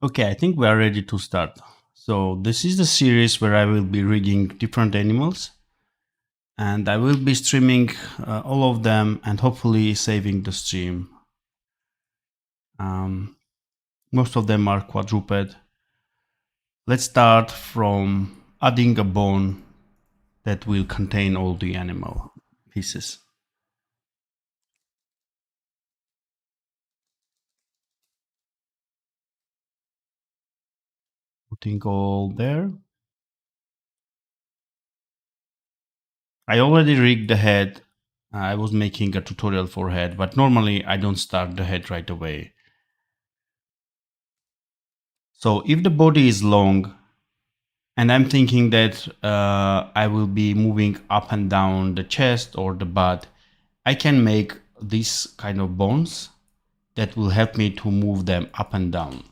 Okay, I think we are ready to start. So this is the series where I will be rigging different animals and I will be streaming all of them and hopefully saving the stream. Um, Most of them are quadruped. Let's start from adding a bone that will contain all the animal pieces. Putting all there. I already rigged the head. I was making a tutorial for head, but normally I don't start the head right away. So if the body is long, and I'm thinking that I will be moving up and down the chest or the butt, I can make these kind of bones that will help me to move them up and down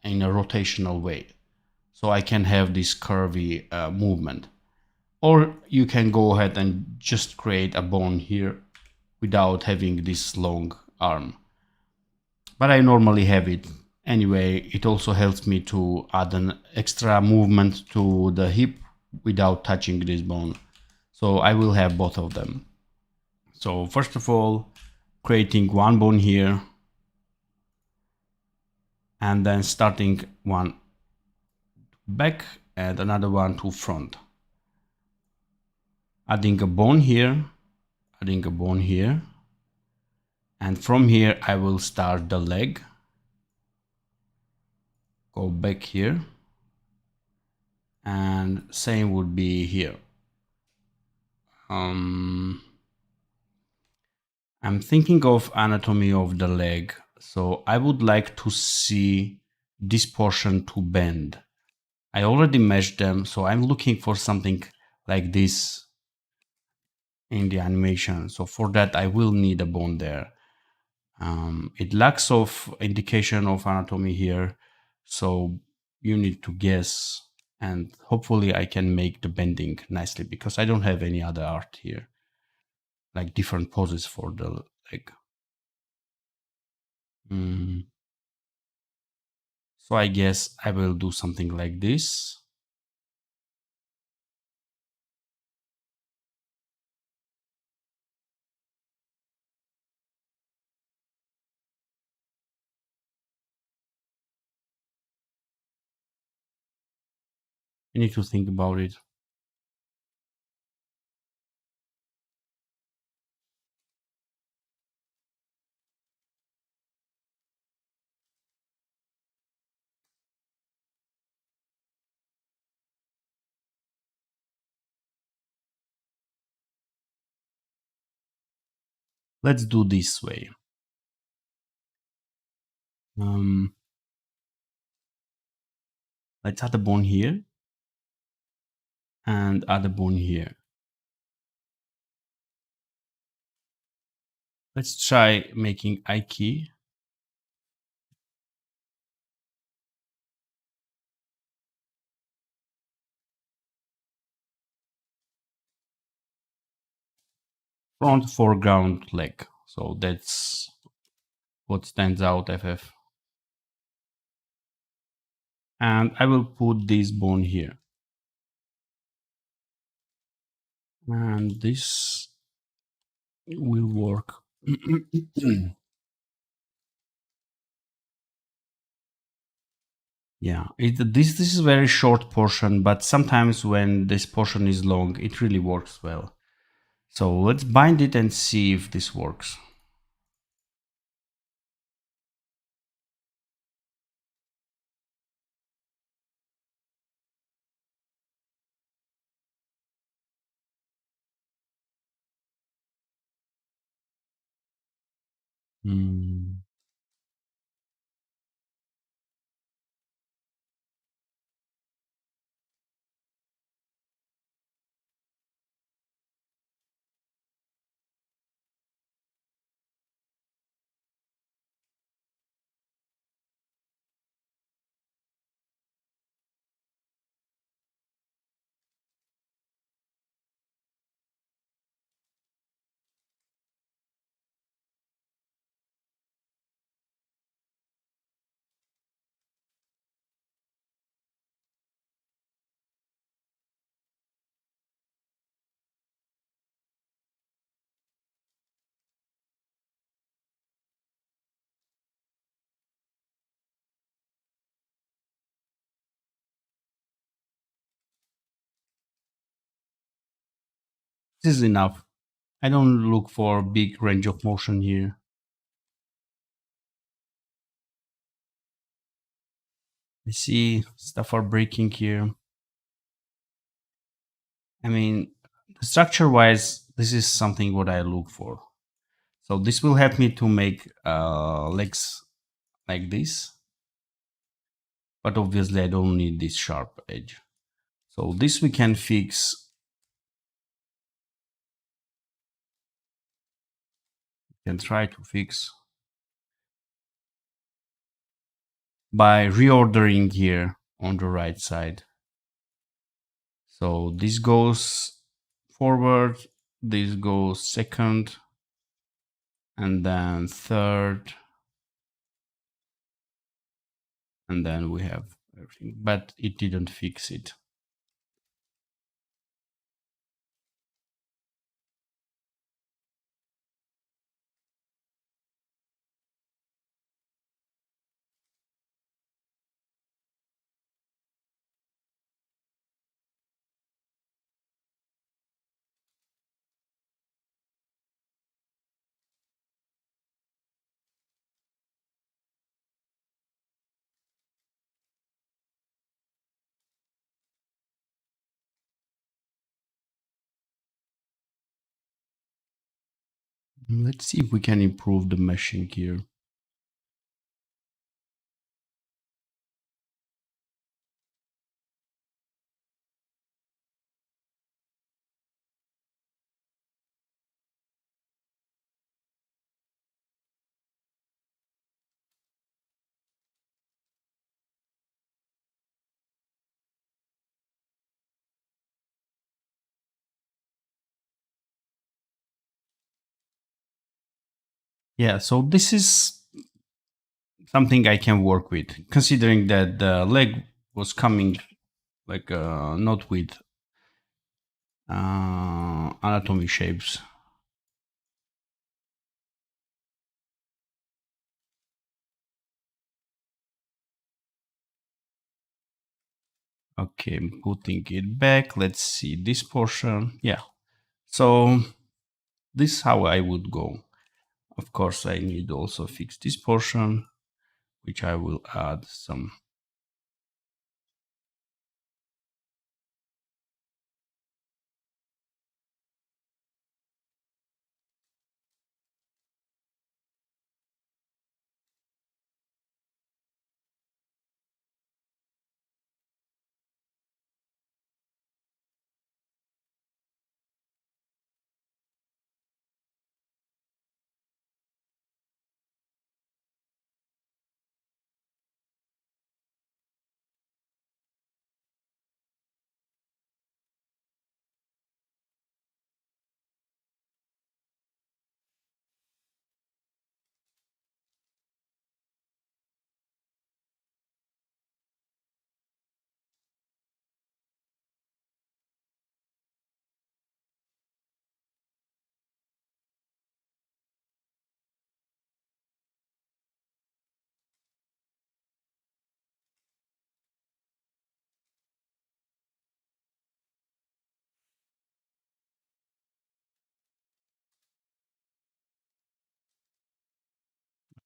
in a rotational way. So I can have this curvy movement. Or you can go ahead and just create a bone here without having this long arm. But I normally have it. Anyway, it also helps me to add an extra movement to the hip without touching this bone. So I will have both of them. So first of all, creating one bone here and then starting one back and another one to front. Adding a bone here, adding a bone here. And from here, I will start the leg. Go back here. And same would be here. I'm thinking of anatomy of the leg. So I would like to see this portion to bend. I already measured them, so I'm looking for something like this in the animation. So for that, I will need a bone there. It lacks of indication of anatomy here, so you need to guess, and hopefully I can make the bending nicely because I don't have any other art here, like different poses for the leg. Mm. So I guess I will do something like this. I need to think about it. Let's do this way. Um, let's add a bone here and add a bone here. Let's try making eye key. Front foreground leg. So that's what stands out FF. And I will put this bone here. And this will work. Yeah, this is a very short portion, but sometimes when this portion is long, it really works well. So let's bind it and see if this works. Hmm. This is enough. I don't look for big range of motion here. I see stuff are breaking here. I mean, structure wise, this is something what I look for. So this will help me to make legs like this, but obviously I don't need this sharp edge. So this we can fix. Can try to fix by reordering here on the right side. So this goes forward, this goes second, and then third, and then we have everything, but it didn't fix it. Let's see if we can improve the meshing here. Yeah, so this is something I can work with, considering that the leg was coming like not with anatomy shapes. Okay, I'm putting it back. Let's see this portion. Yeah, so this is how I would go. Of course, I need to also fix this portion, which I will add some.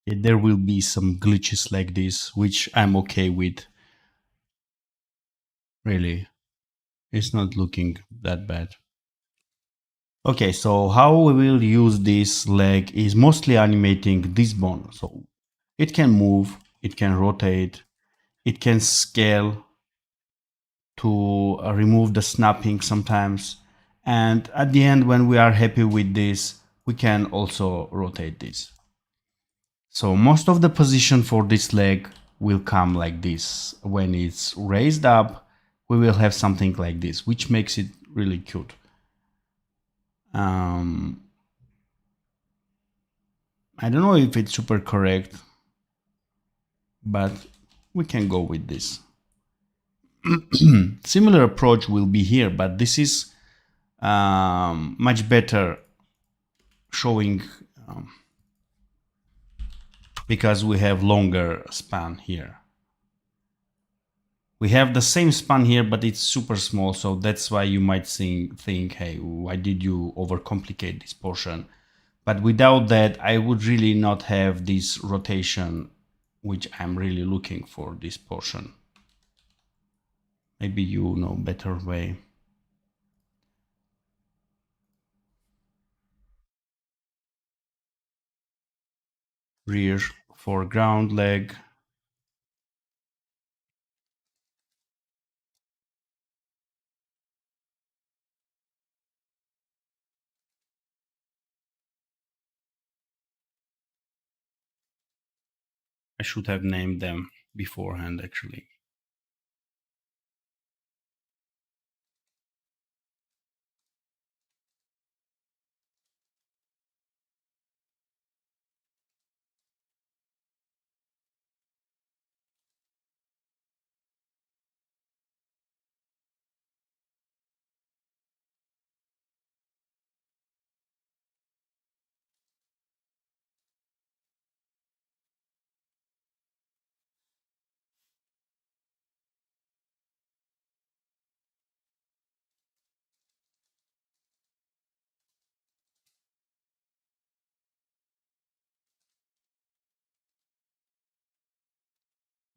There will be some glitches like this, which I'm okay with. Really, it's not looking that bad. Okay, so how we will use this leg is mostly animating this bone. So it can move, it can rotate, it can scale to remove the snapping sometimes. And at the end, when we are happy with this, we can also rotate this. So most of the position for this leg will come like this. When it's raised up, we will have something like this, which makes it really cute. I don't know if it's super correct, but we can go with this. Similar approach will be here, but this is much better showing because we have longer span here. We have the same span here, but it's super small. So that's why you might think, hey, why did you overcomplicate this portion? But without that, I would really not have this rotation, which I'm really looking for this portion. Maybe you know better way. Rear, foreground, leg. I should have named them beforehand, actually.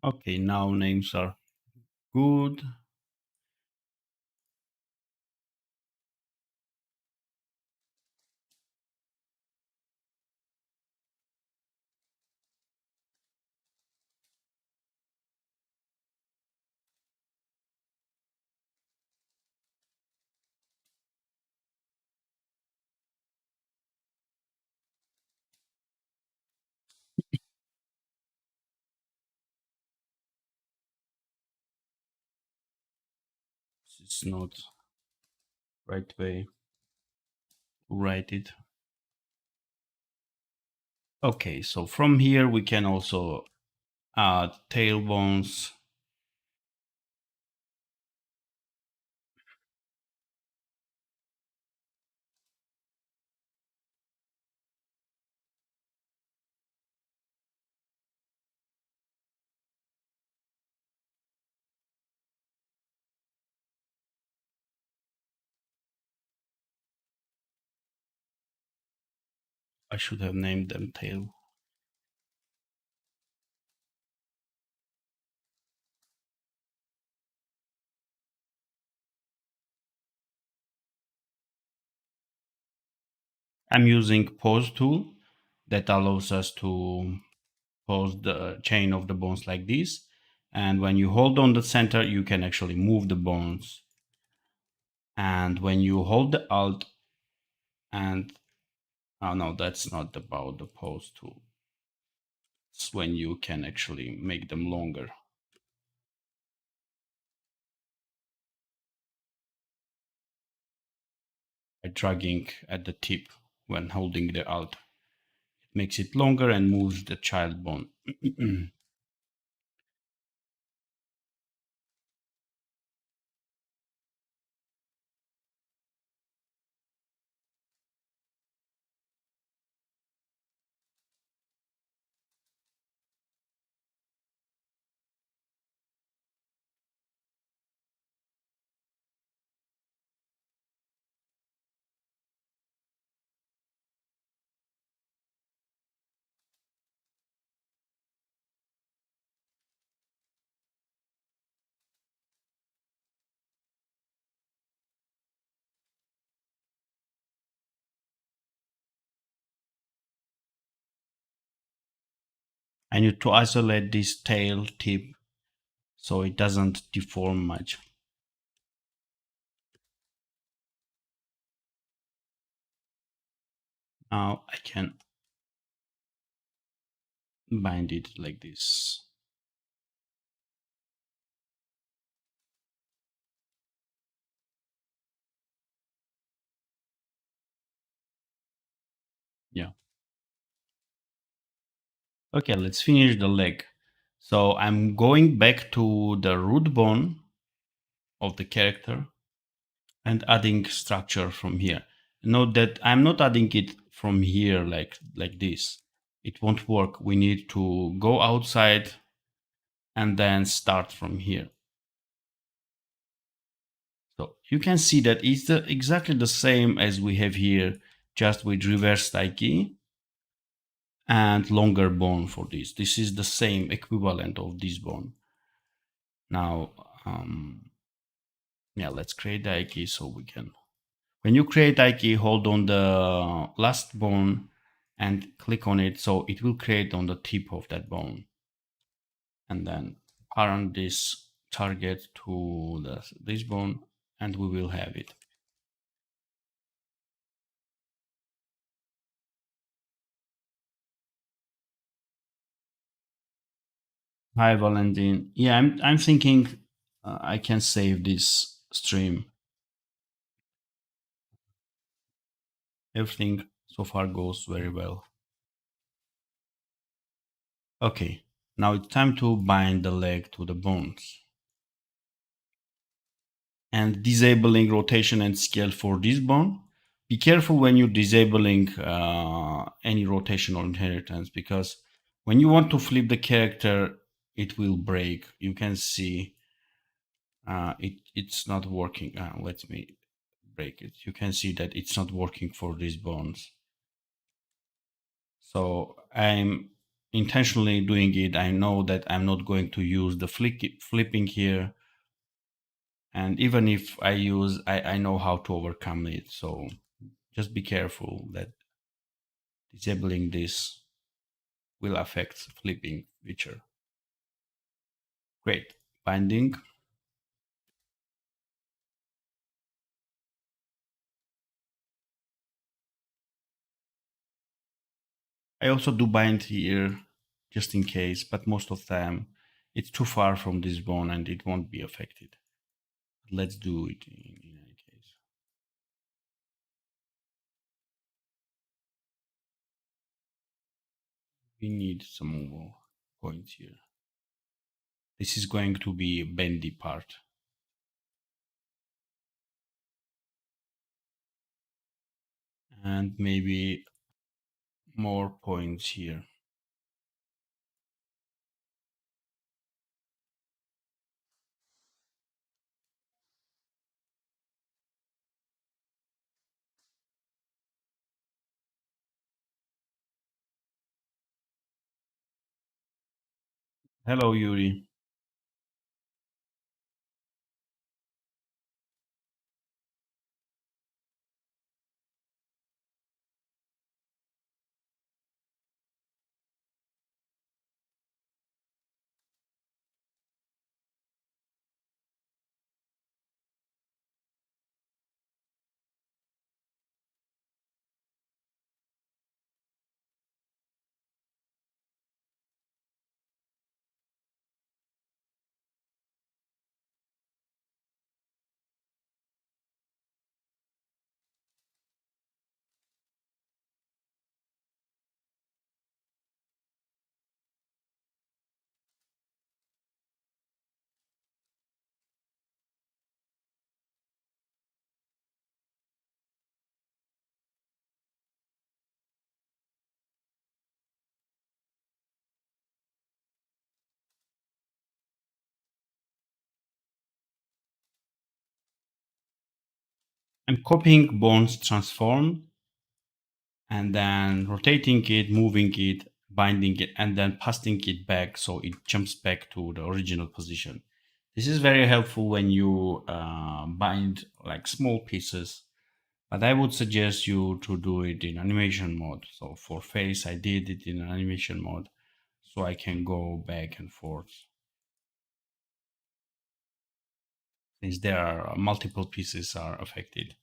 Okay, now names are good. It's not right way to write it. Okay, so from here we can also add tailbones. I should have named them tail. I'm using pose tool that allows us to pose the chain of the bones like this. And when you hold on the center, you can actually move the bones. And when you hold the alt and, oh no, that's not about the pose tool. It's when you can actually make them longer by dragging at the tip when holding the alt. It makes it longer and moves the child bone. I need to isolate this tail tip so it doesn't deform much. Now I can bind it like this. Yeah. Okay, let's finish the leg. So I'm going back to the root bone of the character and adding structure from here. Note that I'm not adding it from here like this. It won't work. We need to go outside and then start from here. you can see that it's exactly the same as we have here, just with reverse key and longer bone for this. This is the same equivalent of this bone. Now, yeah, let's create the key so we can. When you create key, hold on the last bone and click on it, so it will create on the tip of that bone. And then parent this target to this bone, and we will have it. Hi, Valentin. Yeah, I'm thinking I can save this stream. Everything so far goes very well. Okay, now it's time to bind the leg to the bones. And disabling rotation and scale for this bone. Be careful when you're disabling any rotational inheritance, because when you want to flip the character, it will break. You can see it's not working. Let me break it. You can see that it's not working for these bones. So I'm intentionally doing it. I know that I'm not going to use the flipping here. And even if I use, I know how to overcome it. So just be careful that disabling this will affect flipping feature. Great. Binding. I also do bind here just in case, but most of the time it's too far from this bone and it won't be affected. Let's do it in any case. We need some more points here. This is going to be a bendy part. And maybe more points here. Hello, Yuri. I'm copying bones transform and then rotating it, moving it, binding it, and then pasting it back so it jumps back to the original position. This is very helpful when you bind like small pieces, but I would suggest you to do it in animation mode. So for face, I did it in animation mode so I can go back and forth. Since there are multiple pieces are affected.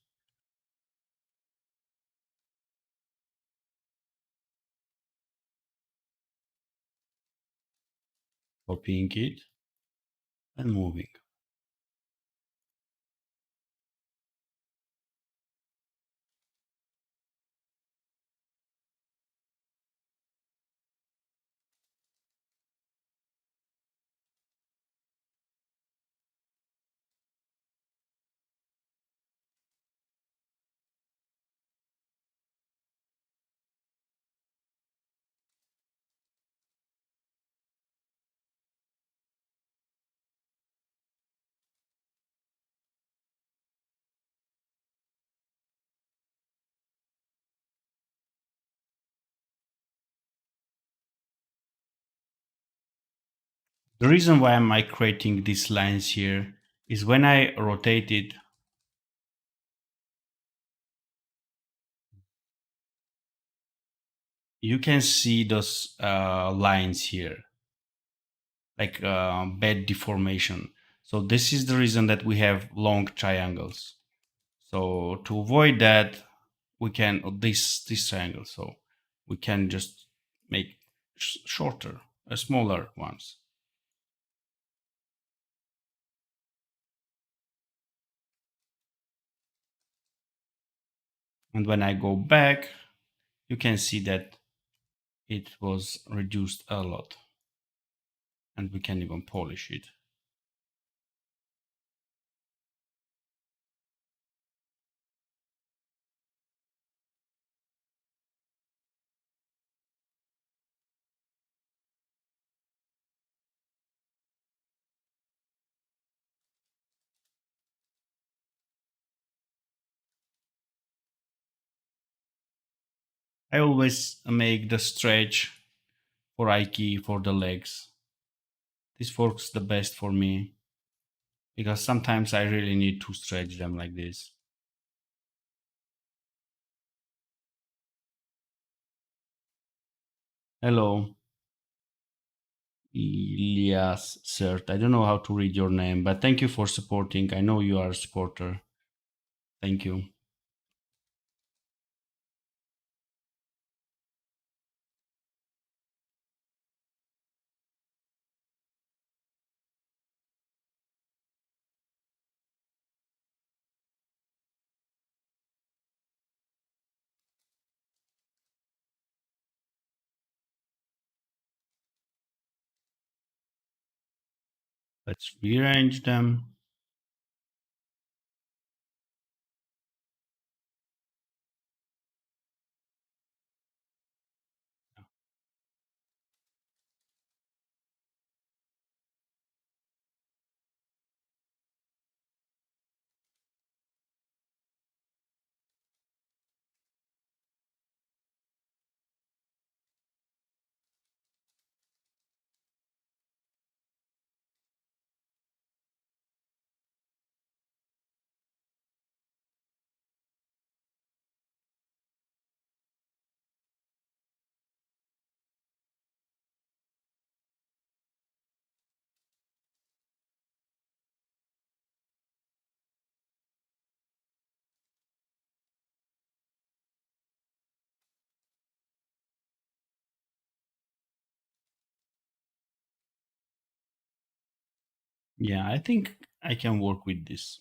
Copying it and moving. The reason why am I creating these lines here is when I rotate it, you can see those lines here, like bed deformation. So this is the reason that we have long triangles. So to avoid that, we can this triangle. So we can just make shorter, smaller ones. And when I go back, you can see that it was reduced a lot, and we can even polish it. I always make the stretch for Ike for the legs. This works the best for me because sometimes I really need to stretch them like this. Hello, Elias Cert. I don't know how to read your name, but thank you for supporting. I know you are a supporter. Thank you. Let's rearrange them. Yeah, I think I can work with this.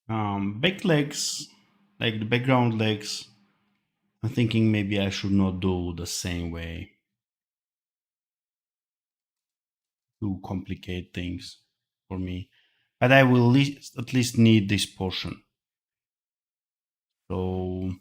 Back legs, like the background legs, I'm thinking maybe I should not do the same way to complicate things for me. But I will at least need this portion. So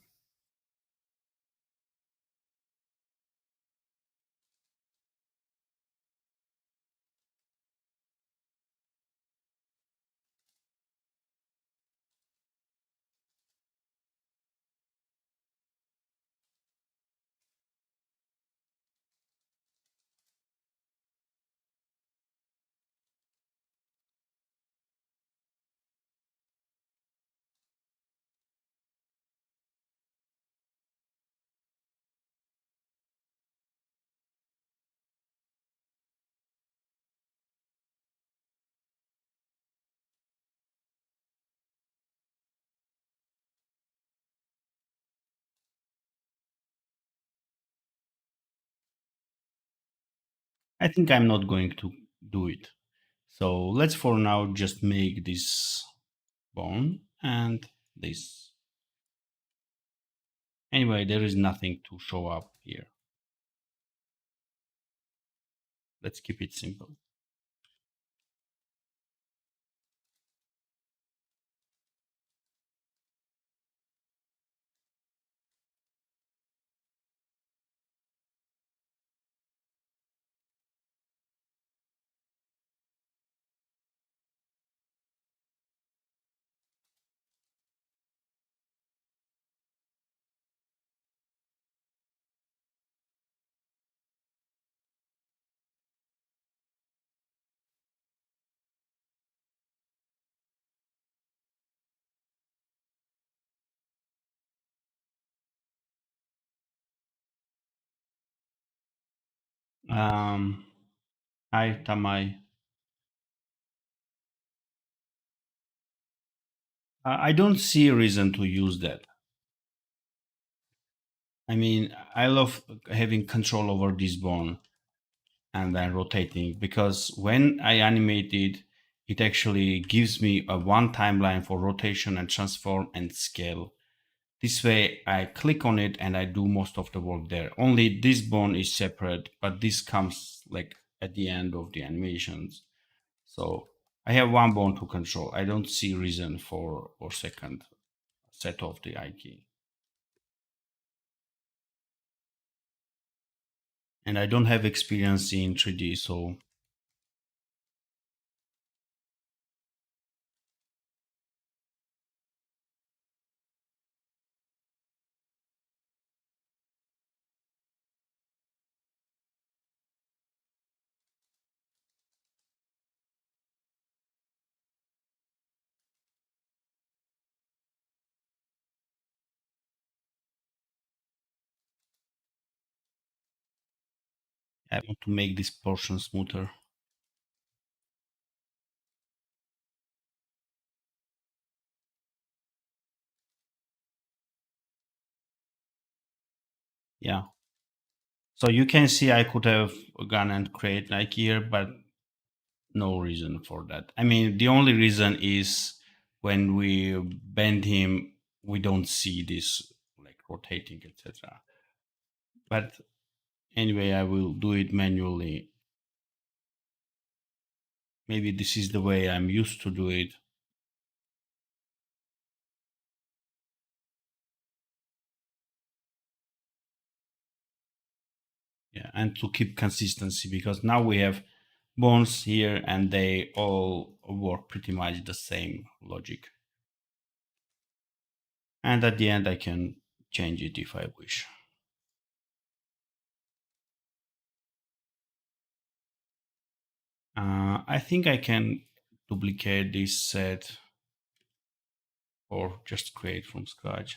I think I'm not going to do it. So let's for now just make this bone and this. Anyway, there is nothing to show up here. Let's keep it simple. Um, Hi, Tamai. I don't see a reason to use that. I mean, I love having control over this bone and then rotating, because when I animate it, it actually gives me a one timeline for rotation and transform and scale. This way, I click on it and I do most of the work there. Only this bone is separate, but this comes like at the end of the animations. So I have one bone to control. I don't see reason for second set of the eye key. And I don't have experience in 3D, so I want to make this portion smoother. Yeah. So you can see I could have gone and create like here, but no reason for that. I mean, the only reason is when we bend him, we don't see this like rotating, etc. But anyway, I will do it manually. Maybe this is the way I'm used to do it. Yeah, and to keep consistency, because now we have bones here and they all work pretty much the same logic. And at the end, I can change it if I wish. I think I can duplicate this set or just create from scratch.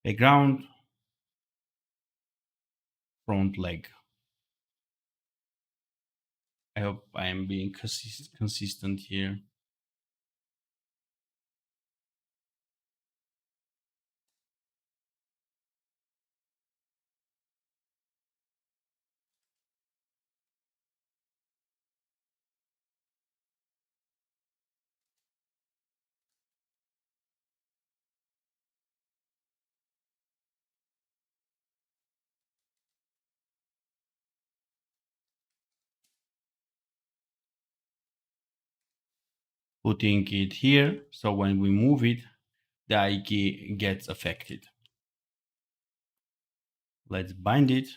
Background, front leg. I hope I am being consistent here. Putting it here, so when we move it, the eye key gets affected. Let's bind it.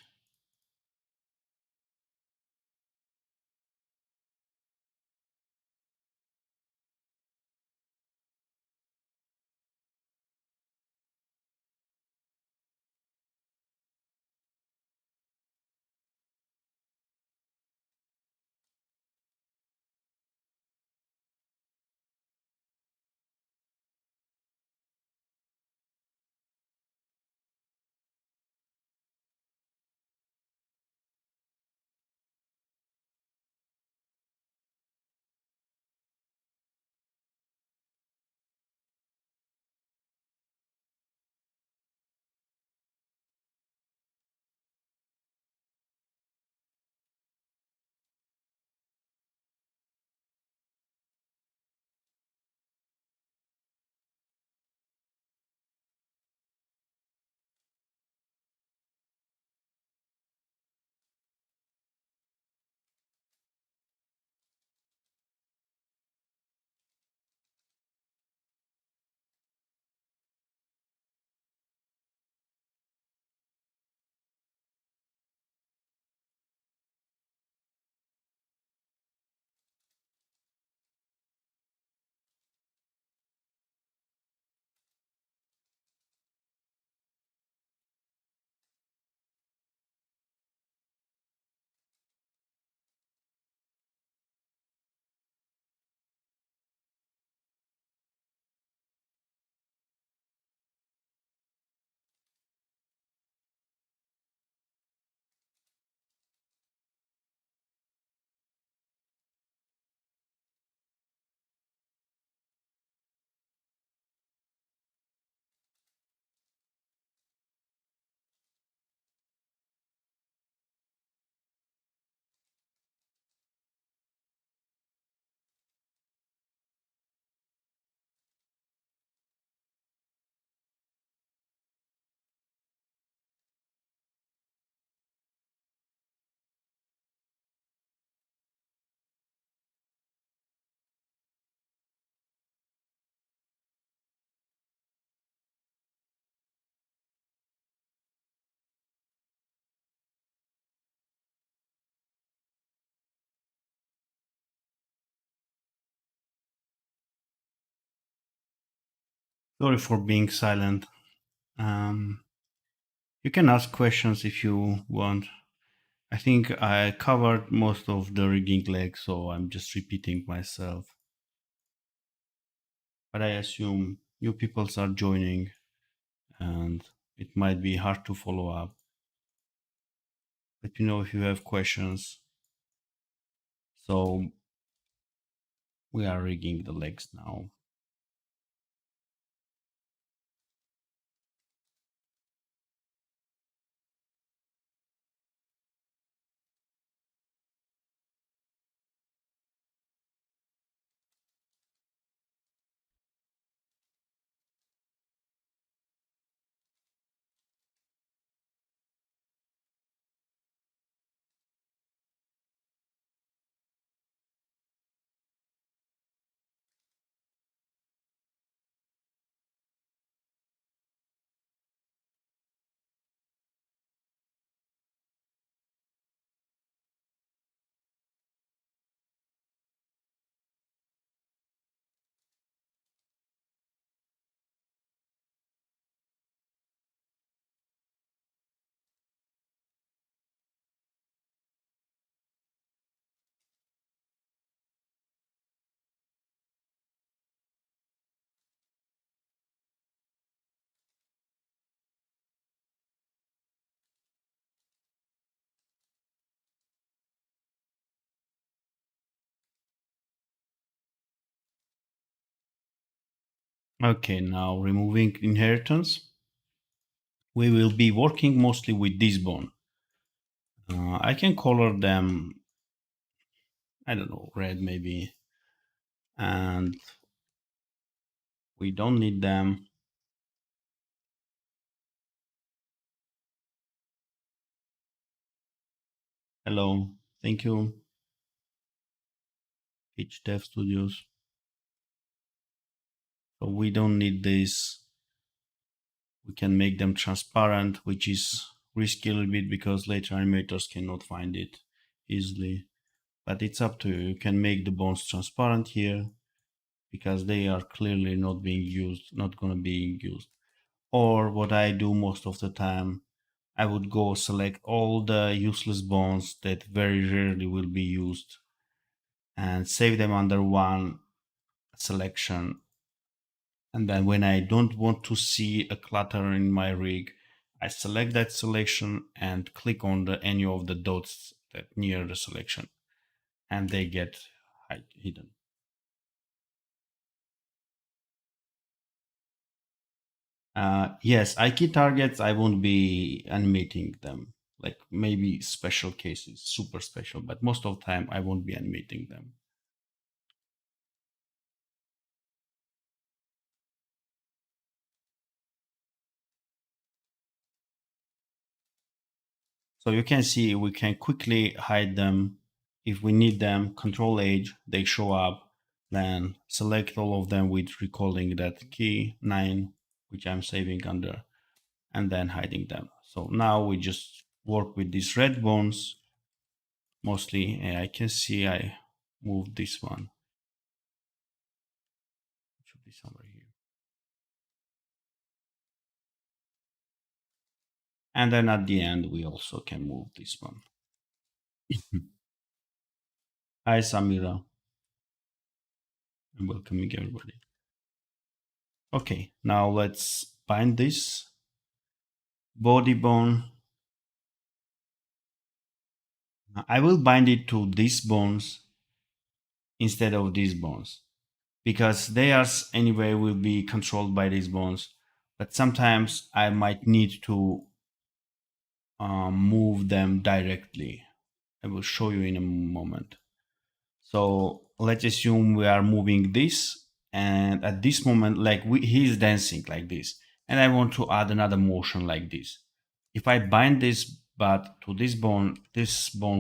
Sorry for being silent. Um, you can ask questions if you want. I think I covered most of the rigging leg, so I'm just repeating myself. But I assume new people are joining and it might be hard to follow up. Let me know if you have questions. So we are rigging the legs now. Okay, now removing inheritance. We will be working mostly with this bone. I can color them, I don't know, red maybe, and we don't need them. Hello, thank you, Pitch Dev Studios. So we don't need this. We can make them transparent, which is risky a little bit because later animators cannot find it easily. But it's up to you. You can make the bones transparent here because they are clearly not being used, not going to be used. Or what I do most of the time, I would go select all the useless bones that very rarely will be used and save them under one selection. And then when I don't want to see a clutter in my rig, I select that selection and click on any of the dots that near the selection, and they get hidden. Yes, IK targets, I won't be animating them. Like maybe special cases, super special, but most of the time I won't be animating them. So you can see we can quickly hide them. If we need them, Control H, they show up. Then select all of them with recalling that key 9, which I'm saving under, and then hiding them. So now we just work with these red bones mostly. And I can see I moved this one. It should be somewhere here. And then at the end, we also can move this one. Hi, Samira. I'm welcoming everybody. Okay, now let's bind this body bone. I will bind it to these bones instead of these bones because theirs anyway will be controlled by these bones. But sometimes I might need to move them directly. I will show you in a moment. So let's assume we are moving this, and at this moment, like he's dancing like this, and I want to add another motion like this. If I bind this but to this bone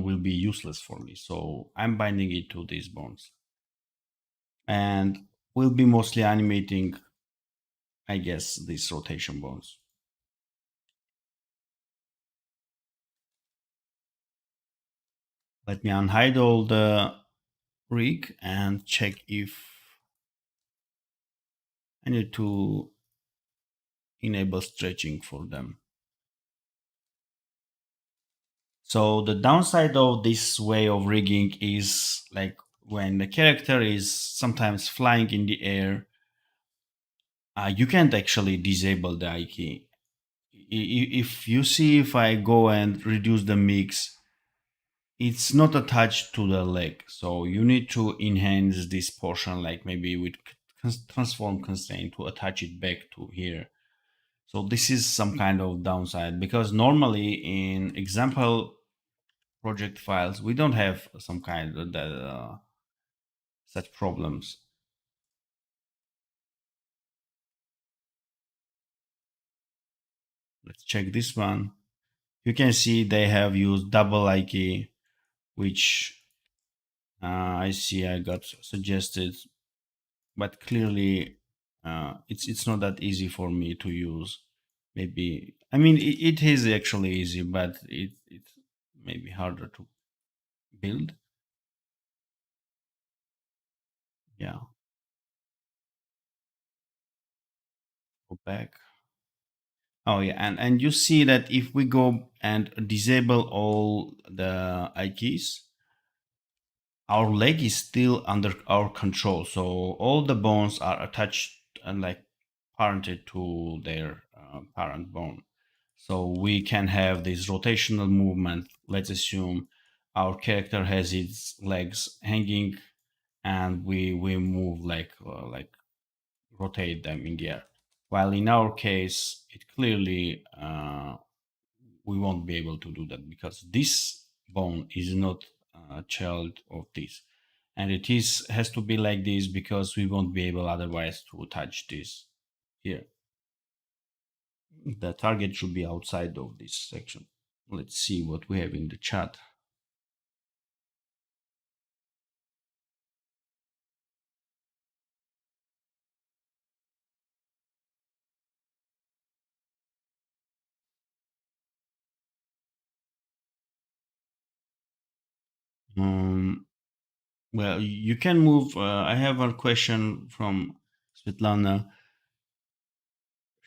will be useless for me. So I'm binding it to these bones, and we'll be mostly animating, I guess, these rotation bones. Let me unhide all the rig and check if I need to enable stretching for them. So the downside of this way of rigging is like when the character is sometimes flying in the air, you can't actually disable the eye key. If you see, if I go and reduce the mix, it's not attached to the leg. So you need to enhance this portion, like maybe with transform constraint to attach it back to here. So this is some kind of downside because normally in example project files we don't have some kind of that such problems. Let's check this one. You can see they have used double I key, which I see I got suggested, but clearly it's not that easy for me to use. Maybe I mean it is actually easy, but it's maybe harder to build. Yeah, go back. Oh yeah, and you see that if we go and disable all the I keys, our leg is still under our control. So all the bones are attached and like parented to their parent bone. So we can have this rotational movement. Let's assume our character has its legs hanging, and we move like rotate them in the air. While in our case, it clearly we won't be able to do that because this bone is not a child of this, and it is has to be like this because we won't be able otherwise to touch this here. The target should be outside of this section. Let's see what we have in the chat. um, well, you can move. I have a question from Svetlana.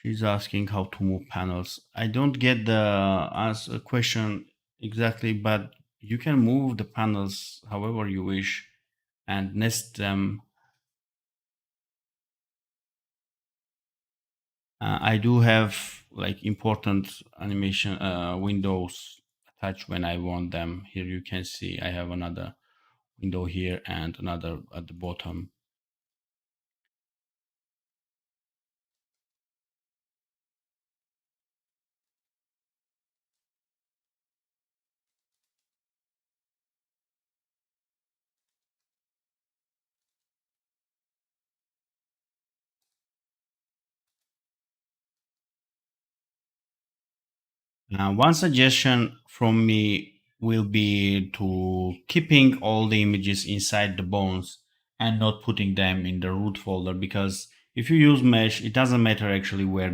She's asking how to move panels. I don't get the answer question exactly, but you can move the panels however you wish and nest them. I do have like important animation windows attached when I want them. Here you can see I have another window here and another at the bottom. One suggestion from me will be to keeping all the images inside the bones and not putting them in the root folder, because if you use mesh, it doesn't matter actually where